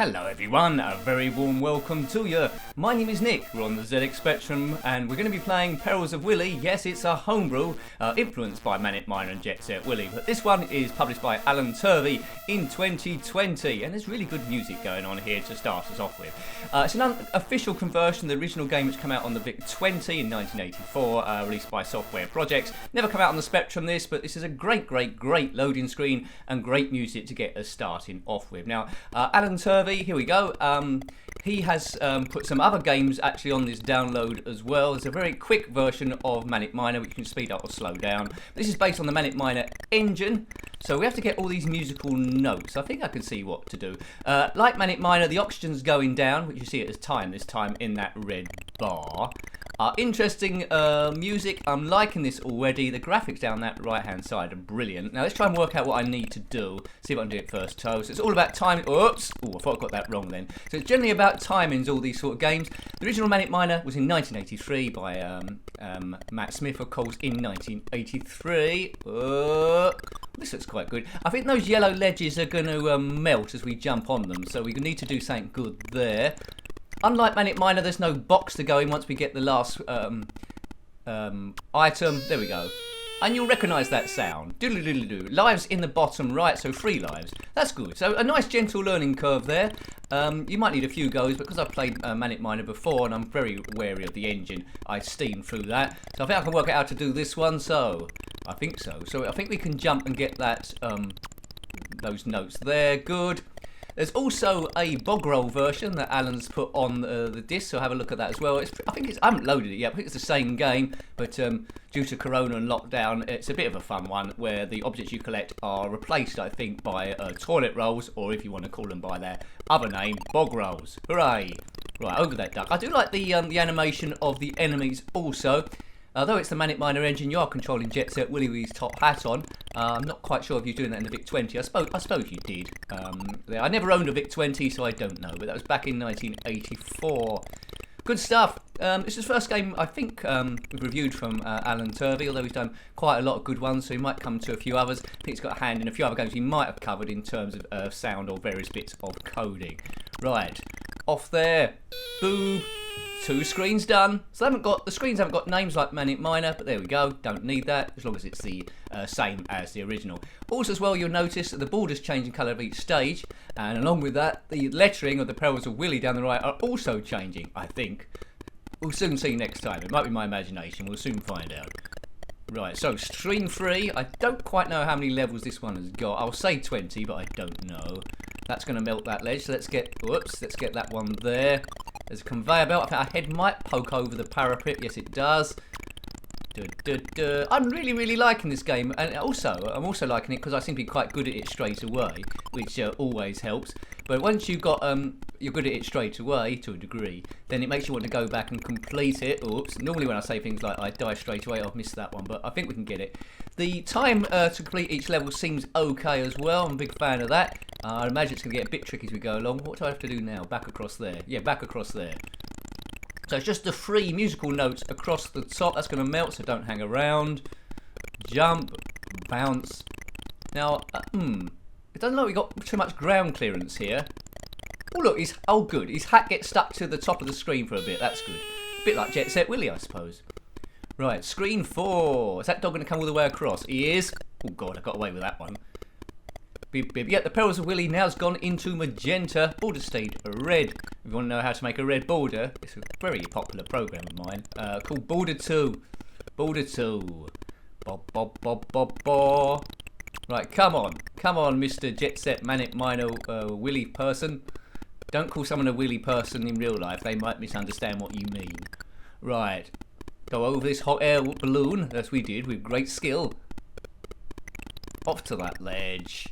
Hello everyone, a very warm welcome to you. My name is Nick, we're on the ZX Spectrum and we're going to be playing Perils of Willy. Yes, it's a homebrew influenced by Manic Miner and Jet Set Willy, but this one is published by Allan Turvey in 2020 and there's really good music going on here to start us off with. It's an unofficial conversion of the original game which came out on the VIC-20 in 1984, released by Software Projects. Never come out on the Spectrum this, but this is a great loading screen and great music to get us starting off with. Now, Allan Turvey, here we go. He has put some other games actually on this download as well. There's a very quick version of Manic Miner which you can speed up or slow down. This is based on the Manic Miner engine, so we have to get all these musical notes. I think I can see what to do. Like Manic Miner, the oxygen's going down, which you see at this time in that red bar. Interesting music. I'm liking this already. The graphics down that right hand side are brilliant. Now let's try and work out what I need to do. See if I can do it first toe. So it's all about timing. Oops. Oh, I thought I got that wrong then. So it's generally about timings, all these sort of games. The original Manic Miner was in 1983 by Matt Smith, of course, in 1983. This looks quite good. I think those yellow ledges are going to melt as we jump on them. So we need to do something good there. Unlike Manic Miner, there's no box to go in once we get the last item. There we go. And you'll recognise that sound. Doodle-doodle-doo. Lives in the bottom right, so 3 lives. That's good. So a nice gentle learning curve there. You might need a few goes, because I've played Manic Miner before and I'm very wary of the engine, I steam through that. So I think I can work out how to do this one, so I think so. So I think we can jump and get that those notes there. Good. There's also a bog roll version that Alan's put on the disc, so have a look at that as well. I haven't loaded it yet. I think it's the same game, but due to Corona and lockdown, it's a bit of a fun one where the objects you collect are replaced, I think, by toilet rolls, or if you want to call them by their other name, bog rolls. Hooray! Right, over that duck. I do like the animation of the enemies also. Although it's the Manic Miner engine, you are controlling Jet Set Willy with his top hat on. I'm not quite sure if you're doing that in the VIC-20. I suppose you did. I never owned a VIC-20, so I don't know. But that was back in 1984. Good stuff. This is the first game I think we've reviewed from Allan Turvey, although he's done quite a lot of good ones, so he might come to a few others. I think he's got a hand in a few other games he might have covered in terms of sound or various bits of coding. Right, off there. Boom. 2 screens done. So the screens haven't got names like Manic Miner, but there we go. Don't need that as long as it's the same as the original. Also as well, you'll notice that the borders change in colour of each stage, and along with that, the lettering of the Perils of Willy down the right are also changing, I think. We'll soon see next time. It might be my imagination. We'll soon find out. Right, so stream 3. I don't quite know how many levels this one has got. I'll say 20, but I don't know. That's going to melt that ledge, so let's get that one there. There's a conveyor belt. I think our head might poke over the parapet. Yes, it does. I'm really liking this game, and I'm also liking it because I seem to be quite good at it straight away, which always helps. But once you've got you're good at it straight away to a degree, then it makes you want to go back and complete it. Oops! Normally when I say things like I die straight away, I've missed that one, but I think we can get it. The time to complete each level seems okay as well. I'm a big fan of that. I imagine it's going to get a bit tricky as we go along. What do I have to do now? Back across there. Yeah, back across there. So it's just the 3 musical notes across the top. That's going to melt, so don't hang around. Jump, bounce. Now, it doesn't look like we've got too much ground clearance here. Oh look, good. His hat gets stuck to the top of the screen for a bit. That's good. A bit like Jet Set Willy, I suppose. Right, screen 4. Is that dog going to come all the way across? He is. Oh god, I got away with that one. Beep, beep. Yeah, the Perils of Willy now has gone into magenta. Border stayed red. If you want to know how to make a red border, it's a very popular program of mine called Border 2. Border 2. Bob. Right, come on, Mr. Jet Set Manic Miner Willy person. Don't call someone a Willy person in real life. They might misunderstand what you mean. Right, go over this hot air balloon, as we did with great skill. Off to that ledge.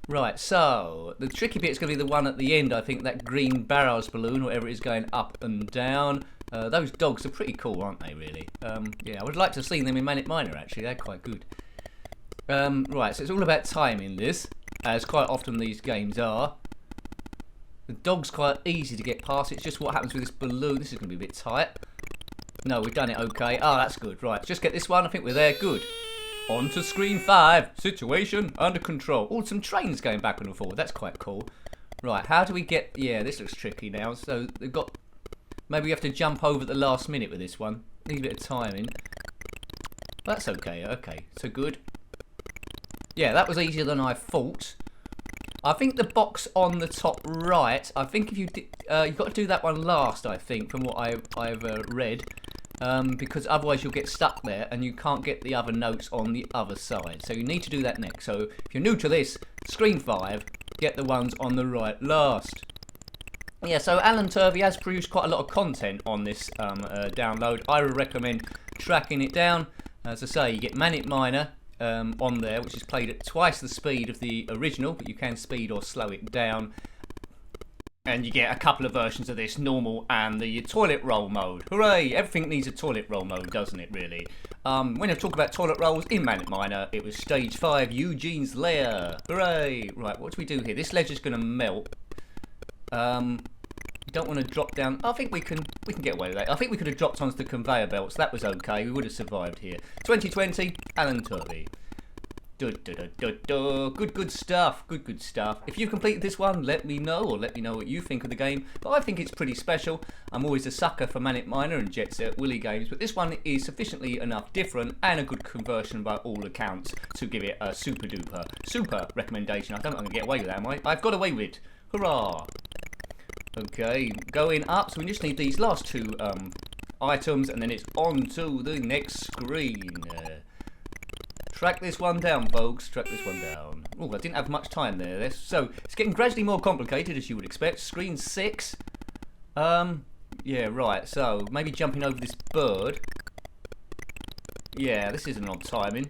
Right, so the tricky bit is going to be the one at the end, I think, that green Barrows balloon, whatever it is, going up and down. Those dogs are pretty cool, aren't they, really? Yeah, I would like to see them in Manic Miner, actually. They're quite good. Right, so it's all about timing this, as quite often these games are. The dog's quite easy to get past. It's just what happens with this balloon. This is going to be a bit tight. No, we've done it okay. Oh, that's good. Right, just get this one. I think we're there. Good. On to screen 5. Situation under control. Oh, some trains going back and forward. That's quite cool. Right, how do we get... Yeah, this looks tricky now. So they've got... Maybe we have to jump over at the last minute with this one. Need a bit of timing. That's okay, okay. So good. Yeah, that was easier than I thought. I think the box on the top right, I think if you did... you've got to do that one last, I think, from what I've read. Because otherwise you'll get stuck there and you can't get the other notes on the other side. So you need to do that next. So if you're new to this, screen 5, get the ones on the right last. Yeah, so Allan Turvey has produced quite a lot of content on this download. I would recommend tracking it down. As I say, you get Manic Miner on there, which is played at twice the speed of the original, but you can speed or slow it down. And you get a couple of versions of this, normal and the toilet roll mode. Hooray! Everything needs a toilet roll mode, doesn't it, really? When I talk about toilet rolls in Manic Miner, it was stage 5, Eugene's Lair. Hooray! Right, what do we do here? This ledger's going to melt. You don't want to drop down. I think we can get away with that. I think we could have dropped onto the conveyor belts. That was okay. We would have survived here. 2020, Allan Turvey. Good stuff. Good stuff. If you've completed this one, let me know, or let me know what you think of the game. But I think it's pretty special. I'm always a sucker for Manic Miner and Jet Set Willy games, but this one is sufficiently enough different and a good conversion by all accounts to give it a super recommendation. I don't think I'm going to get away with that, am I? I've got away with it. Hurrah! Okay, going up. So we just need these last two items, and then it's on to the next screen. Track this one down, folks. Track this one down. Oh, I didn't have much time there. So it's getting gradually more complicated, as you would expect. Screen 6. Yeah, right. So maybe jumping over this bird. Yeah, this isn't on timing.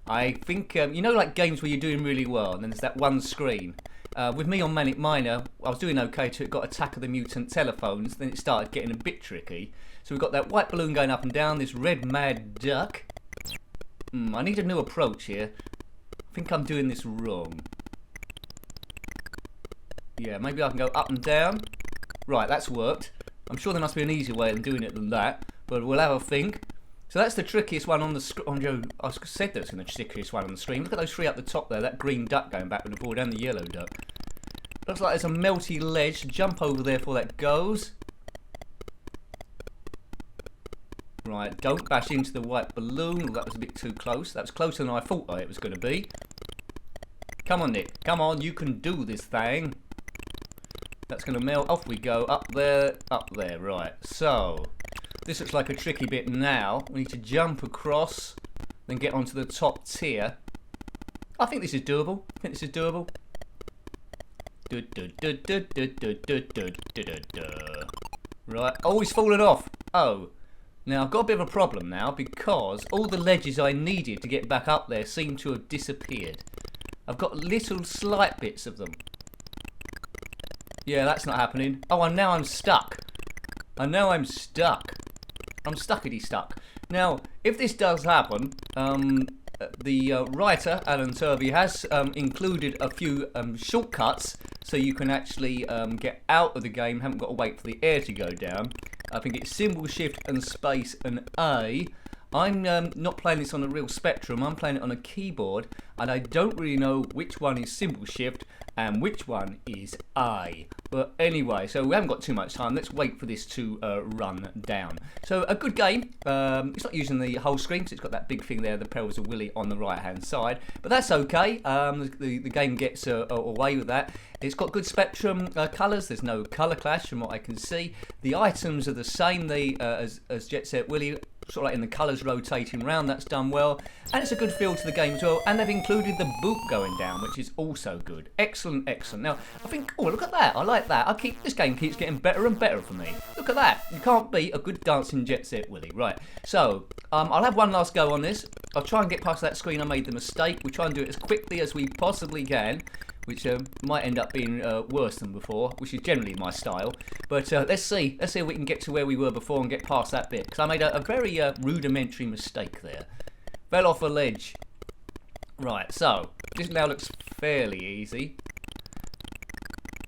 I think you know, like games where you're doing really well, and then there's that one screen. With me on Manic Miner, I was doing okay till it got Attack of the Mutant Telephones. Then it started getting a bit tricky. So we've got that white balloon going up and down. This red mad duck. I need a new approach here. I think I'm doing this wrong. Yeah, maybe I can go up and down. Right, that's worked. I'm sure there must be an easier way of doing it than that, but we'll have a think. So that's the trickiest one on the screen. I said that was the trickiest one on the screen. Look at those three up the top there. That green duck going back with the board and the yellow duck. Looks like there's a melty ledge. Jump over there before that goes. Right, don't bash into the white balloon. That was a bit too close. That was closer than I thought it was going to be. Come on, Nick. Come on, you can do this thing. That's going to melt. Off we go. Up there, right. So, this looks like a tricky bit now. We need to jump across, then get onto the top tier. I think this is doable. Right. Oh, he's fallen off. Oh. Now, I've got a bit of a problem now because all the ledges I needed to get back up there seem to have disappeared. I've got little slight bits of them. Yeah, that's not happening. Oh, and now I'm stuck. I'm stuckity stuck. Now, if this does happen, the writer, Allan Turvey, has included a few shortcuts so you can actually get out of the game. Haven't got to wait for the air to go down. I think it's symbol shift and space and A. I'm not playing this on a real Spectrum. I'm playing it on a keyboard, and I don't really know which one is symbol shift and which one is A. But anyway, so we haven't got too much time. Let's wait for this to run down. So a good game. It's not using the whole screen because it's got that big thing there, the Perils of Willy, on the right-hand side. But that's okay. The game gets away with that. It's got good Spectrum colours. There's no colour clash from what I can see. The items are the same as Jet Set Willy, sort of like in the colours rotating round. That's done well, and it's a good feel to the game as well. And they've included the boot going down, which is also good. Excellent. Now I think, oh, look at that. I like that. This game keeps getting better and better for me. Look at that. You can't beat a good dancing Jet Set Willy. Right. So I'll have one last go on this. I'll try and get past that screen I made the mistake. We'll try and do it as quickly as we possibly can, which might end up being worse than before, which is generally my style. But let's see if we can get to where we were before and get past that bit, because I made a very rudimentary mistake there. Fell off a ledge. Right, so this now looks fairly easy.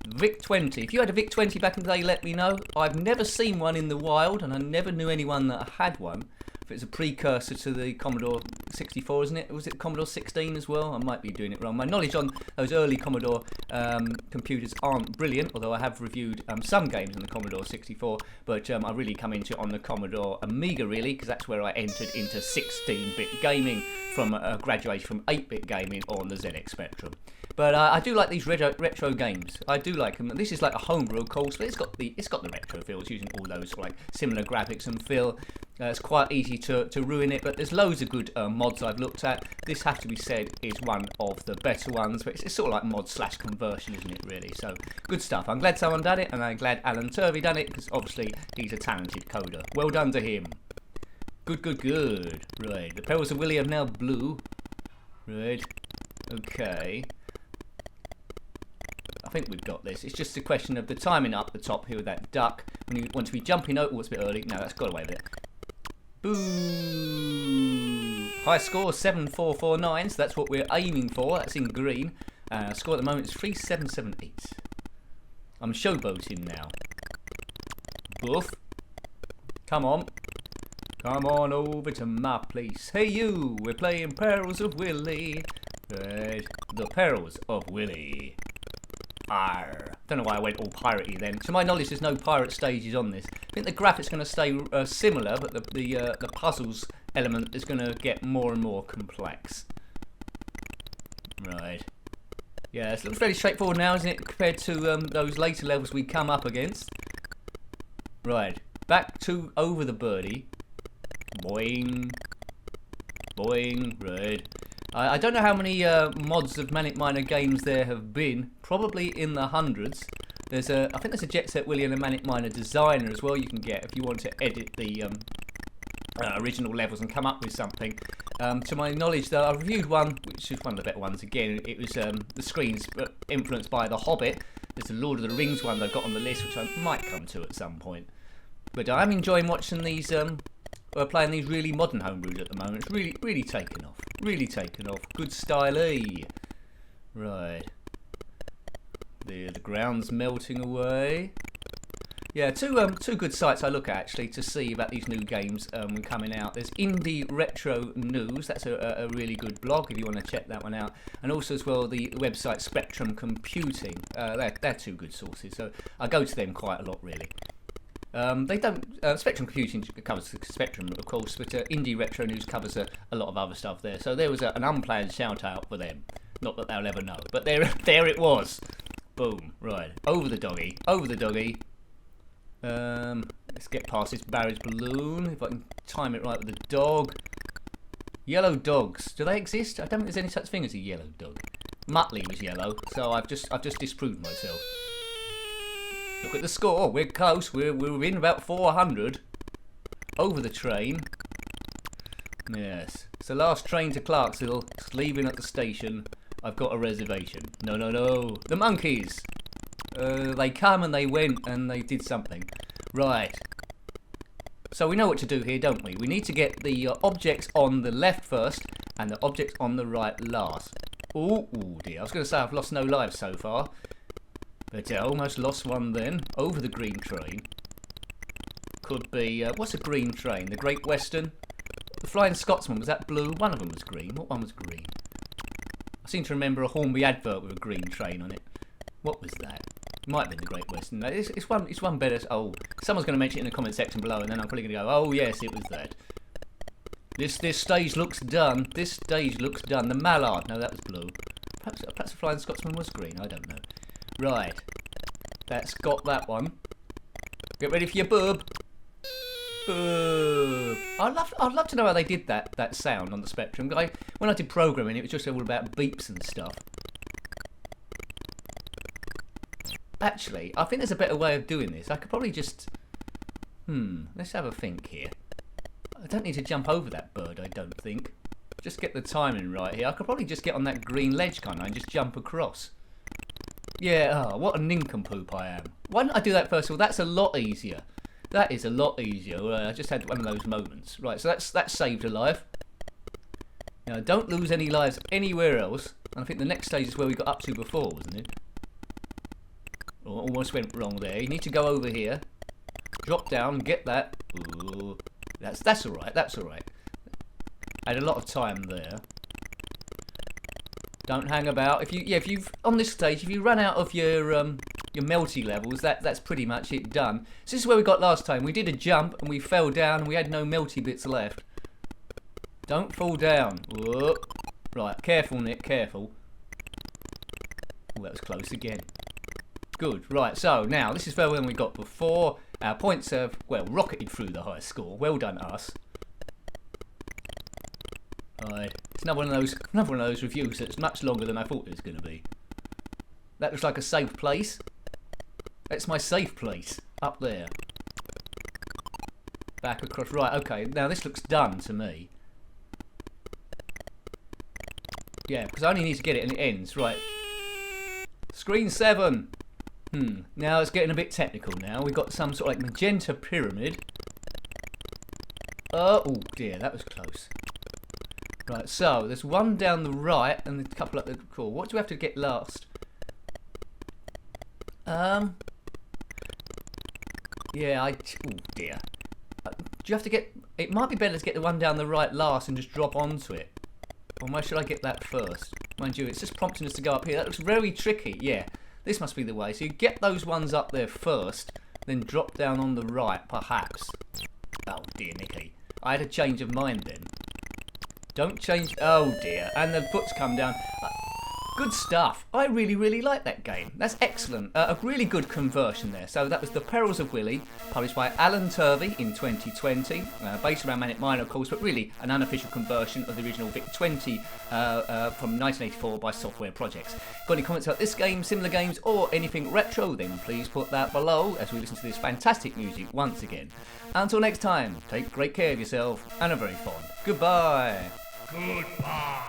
VIC-20. If you had a VIC-20 back in the day, let me know. I've never seen one in the wild, and I never knew anyone that had one. it's a precursor to the Commodore 64, isn't it? Was it Commodore 16 as well? I might be doing it wrong. My knowledge on those early Commodore computers aren't brilliant, although I have reviewed some games on the Commodore 64, but I really come into it on the Commodore Amiga, really, because that's where I entered into 16-bit gaming from graduation from 8-bit gaming on the ZX Spectrum. But I do like these retro games. I do like them. This is like a homebrew, of course, but it's got the retro feel. It's using all those like similar graphics and feel. It's quite easy to ruin it, but there's loads of good mods I've looked at. This, have to be said, is one of the better ones, but it's sort of like mod/conversion, isn't it, really? So, good stuff. I'm glad someone done it, and I'm glad Allan Turvey done it, because obviously he's a talented coder. Well done to him. Good, good, good. Right, the Perils of Willy are now blue. Right, okay. I think we've got this. It's just a question of the timing up the top here with that duck. When you want to be jumping out, oh, it's a bit early. No, that's got away with it. Boo! High score 7449, so that's what we're aiming for. That's in green. Score at the moment is 3778. I'm showboating now. Boof. Come on. Come on over to my place. Hey you, we're playing Perils of Willy. Right. The Perils of Willy. Arr. Don't know why I went all piratey then. To my knowledge, there's no pirate stages on this. I think the graphics going to stay similar, but the puzzles element is going to get more and more complex. Right. Yeah, it looks fairly straightforward now, isn't it, compared to those later levels we come up against. Right. Back to over the birdie. Boing. Boing. Right. I don't know how many mods of Manic Miner games there have been. Probably in the hundreds. I think there's a Jet Set Willy and a Manic Miner designer as well you can get if you want to edit the original levels and come up with something. To my knowledge, though, I reviewed one, which is one of the better ones again. It was the screens influenced by The Hobbit. There's the Lord of the Rings one that I got on the list, which I might come to at some point. But I'm enjoying watching these. We're playing these really modern homebrews at the moment. It's really taken off. Really taken off. Good style, eh? Right. The ground's melting away. Yeah, two good sites I look at actually to see about these new games coming out. There's Indie Retro News. That's a really good blog if you want to check that one out. And also as well the website Spectrum Computing. They're two good sources. So I go to them quite a lot really. They don't. Spectrum Computing covers the Spectrum, of course, but Indie Retro News covers a lot of other stuff there. So there was an unplanned shout out for them. Not that they'll ever know, but there it was. Boom. Right. Over the doggy. Over the doggy. Let's get past this barrage balloon. If I can time it right with the dog. Yellow dogs. Do they exist? I don't think there's any such thing as a yellow dog. Muttley was yellow, so I've just disproved myself. Look at the score. We're close. We're within about 400. Over the train. Yes. It's the last train to Clarksville. It's leaving at the station. I've got a reservation. No, no, no. The monkeys. They come and they went and they did something. Right. So we know what to do here, don't we? We need to get the objects on the left first and the objects on the right last. Ooh dear. I was going to say I've lost no lives so far. But I almost lost one then. Over the green train. Could be... what's a green train? The Great Western? The Flying Scotsman, was that blue? One of them was green. What one was green? I seem to remember a Hornby advert with a green train on it. What was that? Might have been the Great Western. No, it's one better... Oh, someone's going to mention it in the comment section below and then I'm probably going to go, oh yes, it was that. This stage looks done. This stage looks done. The Mallard. No, that was blue. Perhaps the Flying Scotsman was green. I don't know. Right, that's got that one. Get ready for your boob. Boob. I'd love to know how they did that sound on the Spectrum. When I did programming, it was just all about beeps and stuff. Actually, I think there's a better way of doing this. I could probably just... let's have a think here. I don't need to jump over that bird, I don't think. Just get the timing right here. I could probably just get on that green ledge, can't I, and just jump across. Yeah, what a nincompoop I am. Why don't I do that first of all? That's a lot easier. That is a lot easier. I just had one of those moments. Right, so that's saved a life. Now, don't lose any lives anywhere else. And I think the next stage is where we got up to before, wasn't it? Oh, almost went wrong there. You need to go over here. Drop down, get that. Ooh. That's all right. That's all right. I had a lot of time there. Don't hang about. If you've on this stage, if you run out of your melty levels, that's pretty much it done. So this is where we got last time. We did a jump and we fell down and we had no melty bits left. Don't fall down. Whoa. Right, careful, Nick, careful. Oh, that was close again. Good. Right. So now this is further than we got before. Our points have rocketed through the high score. Well done, us. Right. It's another one of those reviews that's much longer than I thought it was going to be. That looks like a safe place. That's my safe place up there. Back across. Right. Okay. Now this looks done to me. Yeah, because I only need to get it and it ends. Right. Screen 7. Now it's getting a bit technical now. We've got some sort of like magenta pyramid. Oh dear, that was close. Right, so there's one down the right and a couple up the core. What do we have to get last? Yeah, oh dear. Do you have to get... It might be better to get the one down the right last and just drop onto it. Or why should I get that first? Mind you, it's just prompting us to go up here. That looks very tricky. Yeah, this must be the way. So you get those ones up there first, then drop down on the right, perhaps. Oh dear, Nicky. I had a change of mind then. Don't change... Oh dear. And the foot's come down. Good stuff. I really, really like that game. That's excellent. A really good conversion there. So that was The Perils of Willy, published by Allan Turvey in 2020. Based around Manic Miner, of course, but really an unofficial conversion of the original VIC-20 from 1984 by Software Projects. Got any comments about this game, similar games, or anything retro, then please put that below as we listen to this fantastic music once again. Until next time, take great care of yourself and a very fond goodbye. Goodbye.